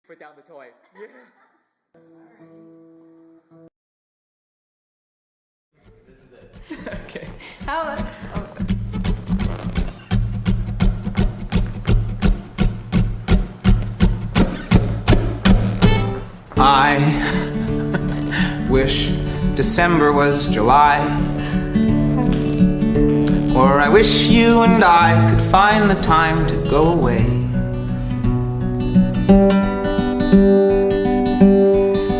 Put down the toy. Yeah. This is it. Okay. How? I wish December was July, or I wish you and I could find the time to go away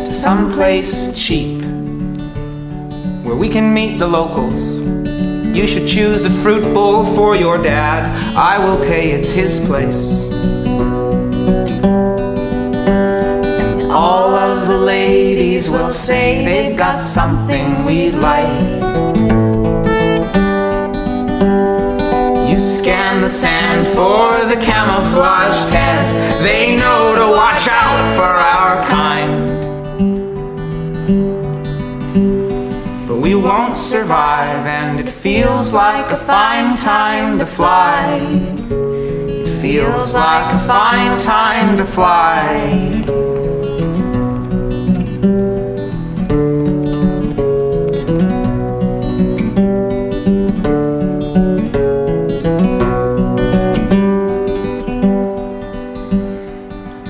to some place cheap where we can meet the locals. You should choose a fruit bowl for your dad. I will pay, it's his place. All of the ladies will say they've got something we'd like. You scan the sand for the camouflaged heads. They know to watch out for our kind. But we won't survive, and it feels like a fine time to fly. It feels like a fine time to fly.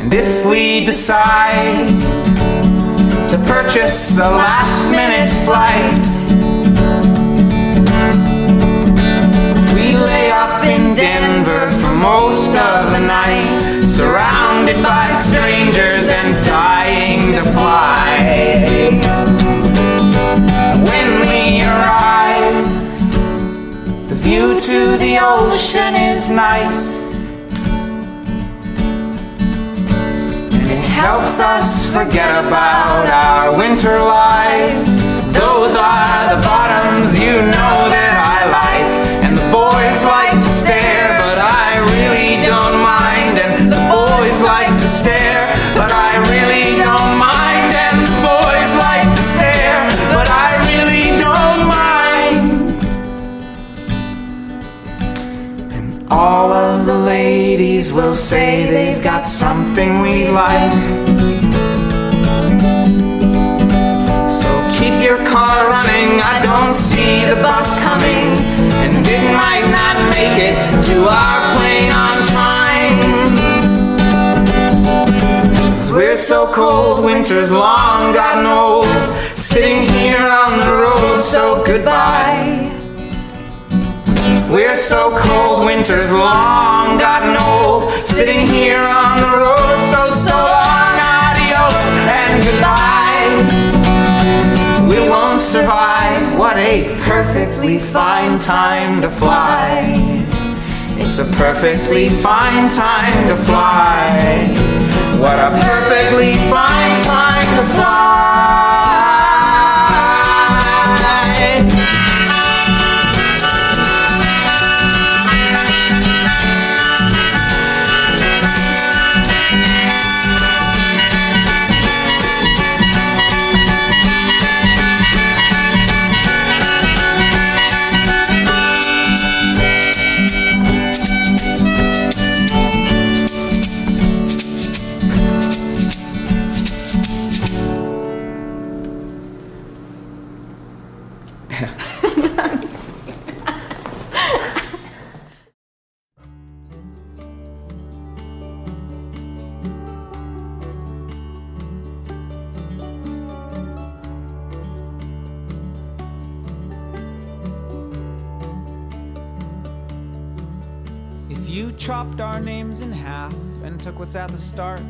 And if we decide to purchase a last-minute flight, we lay up in Denver for most of the night, surrounded by strangers and dying to fly. When we arrive, the view to the ocean is nice. Helps us forget about our winter lives. Those are the bottoms, you know that I like. And the boys like to stare, but I really don't mind. And the boys like to stare, but I really don't mind. And the boys like to stare, but I really don't mind. And all of the ladies will say they've got something we like. So keep your car running, I don't see the bus coming, and it might not make it to our plane on time. 'Cause we're so cold, winter's long gotten old, sitting here on the road, so goodbye. We're so cold, winter's long gotten old, sitting here on the road, so long, adios and goodbye. We won't survive, what a perfectly fine time to fly. It's a perfectly fine time to fly. What a perfectly fine time to fly. If you chopped our names in half and took what's at the start,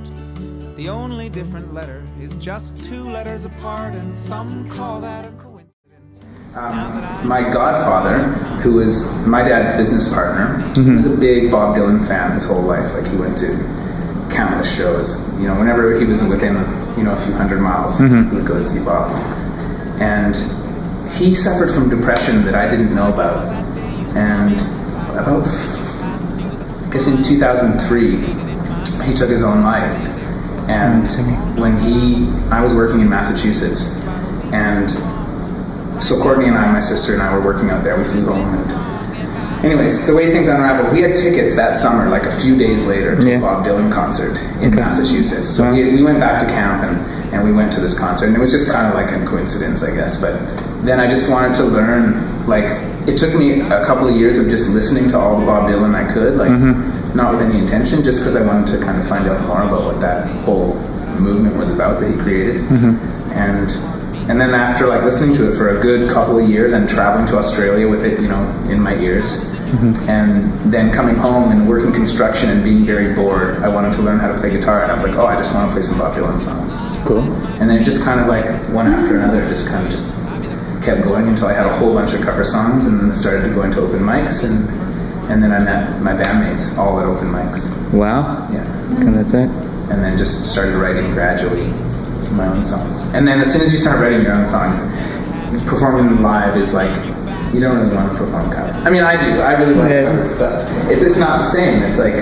the only different letter is just two letters apart, and some call that a coincidence. My godfather, who was my dad's business partner, he was a big Bob Dylan fan his whole life. Like, he went to countless shows. You know, whenever he was within, a few hundred miles, he would go to see Bob. And he suffered from depression that I didn't know about. And about, I guess in 2003, he took his own life. And when I was working in Massachusetts, and so Courtney and I, my sister and I, were working out there. We flew home, and Anyways, the way things unraveled, we had tickets that summer, like a few days later, to a Bob Dylan concert in Massachusetts. So we went back to camp and we went to this concert, and it was just kind of like a coincidence, I guess. But then I just wanted to learn, like, it took me a couple of years of just listening to all the Bob Dylan I could, like, not with any intention, just because I wanted to kind of find out more about what that whole movement was about that he created. And then after like listening to it for a good couple of years and traveling to Australia with it, you know, in my ears, and then coming home and working construction and being very bored, I wanted to learn how to play guitar, and I was like, oh, I just want to play some Bob Dylan songs. Cool. And then it just kind of like one after another just kept going until I had a whole bunch of cover songs, and then started going to open mics, and then I met my bandmates all at open mics. Wow. Yeah. Okay, that's it. And then just started writing gradually my own songs. And then as soon as you start writing your own songs, performing live is like, you don't really want to perform covers. I mean, I do. I really like covers, but it's not the same. It's like,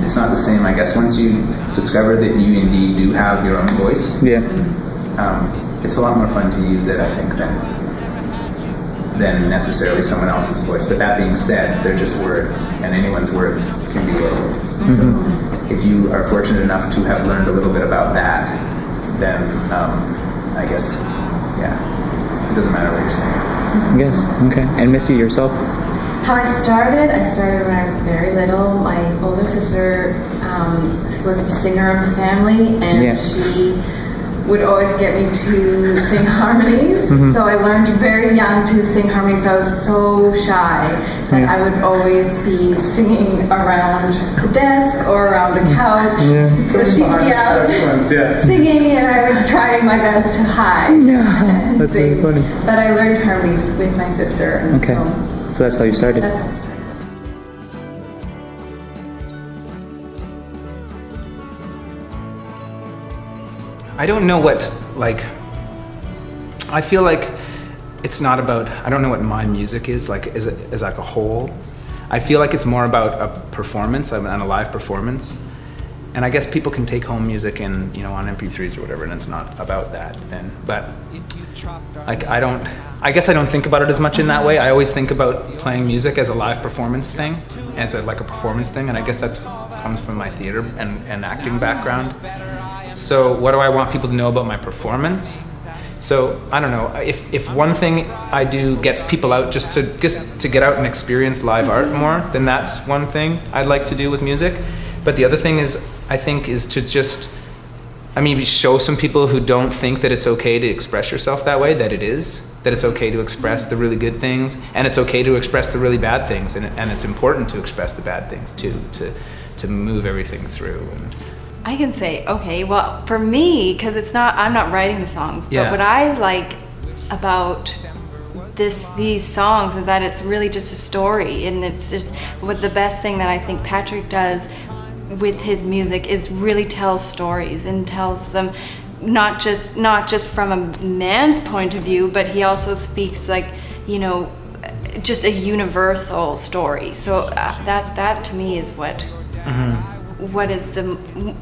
it's not the same, I guess. Once you discover that you indeed do have your own voice, it's a lot more fun to use it, I think, than necessarily someone else's voice. But that being said, they're just words, and anyone's words can be your words. So if you are fortunate enough to have learned a little bit about that, then I guess, it doesn't matter what you're saying. I guess. Okay. And Missy, yourself? How I started when I was very little. My older sister was the singer of the family, and she would always get me to sing harmonies. So I learned very young to sing harmonies. I was so shy that I would always be singing around the desk or around the couch. So she'd be out singing, and I would try my best to hide. That's sing. really funny. But I learned harmonies with my sister. Okay. So that's how you started? That's how I started. I don't know what, like, I feel like it's not about, I don't know what my music is, like, as like a whole. I feel like it's more about a performance, and a live performance. And I guess people can take home music and, you know, on MP3s or whatever, and it's not about that then. But, like, I guess I don't think about it as much in that way. I always think about playing music as a live performance thing, as like a performance thing, and I guess that comes from my theater and acting background. So what do I want people to know about my performance? So I don't know, if one thing I do gets people out just to get out and experience live art more, then that's one thing I'd like to do with music. But the other thing is, I think, is to just, maybe show some people who don't think that it's okay to express yourself that way, that it is. That it's okay to express the really good things, and it's okay to express the really bad things, and it's important to express the bad things too, to move everything through. And I can say, okay, well, for me, because I'm not writing the songs, but what I like about these songs is that it's really just a story, and it's just what the best thing that I think Patrick does with his music is really tells stories and tells them not just from a man's point of view, but he also speaks like, you know, just a universal story. So that to me is what is the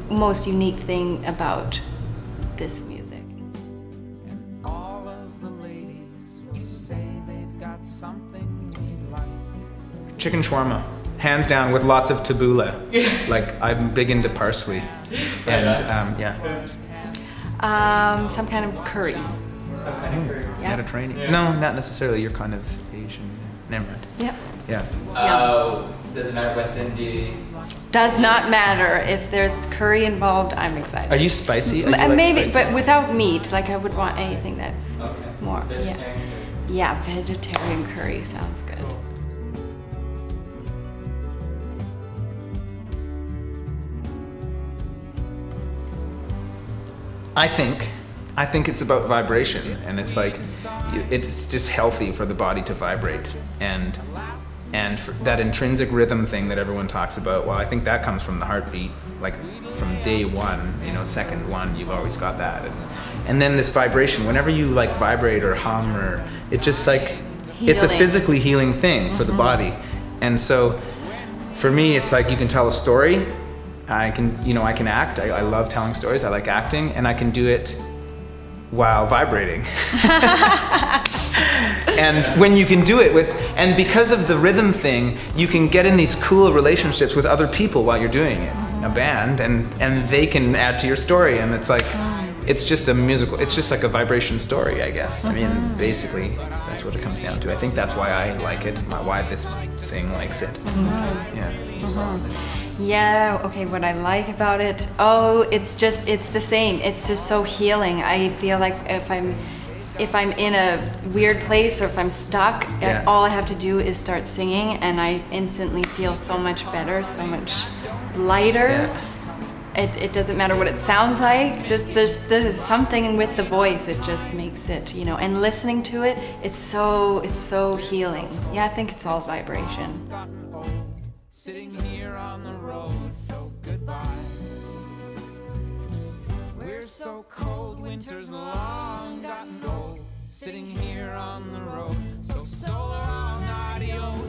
most unique thing about this music. All of the ladies will say they've got something we like. chicken shawarma, hands down, with lots of tabbouleh. Like, I'm big into parsley, and Some kind of curry. Mediterranean. No, not necessarily. You're kind of Asian. Never mind. Yep. Yeah. Does it matter West Indies? Does not matter if there's curry involved. I'm excited. Are you spicy? Are you like Maybe, spicy? but without meat. Like I would want anything that's more. Vegetarian curry? Yeah, vegetarian curry sounds good. Cool. I think it's about vibration, and it's like, it's just healthy for the body to vibrate, and for that intrinsic rhythm thing that everyone talks about. Well, I think that comes from the heartbeat, like from day one, second one, you've always got that, and then this vibration. Whenever you like vibrate or hum, or it just like it's a physically healing thing for the body, and so for me, it's like you can tell a story. I can act. I love telling stories. I like acting, and I can do it while vibrating. And when you can do it with, and because of the rhythm thing, you can get in these cool relationships with other people while you're doing it, a band, and they can add to your story, and it's like, it's just a musical, it's just like a vibration story, I guess. I mean, basically, that's what it comes down to. I think that's why I like it, why this thing likes it. Yeah. Yeah, okay, what I like about it, it's the same. It's just so healing. I feel like if I'm in a weird place or if I'm stuck, all I have to do is start singing and I instantly feel so much better, so much lighter. Yeah. It doesn't matter what it sounds like, just there's something with the voice, it just makes it, and listening to it, it's so healing. Yeah, I think it's all vibration. Sitting here on the road, so goodbye. We're so cold, winter's long gotten old. Sitting here on the road, so long, adios.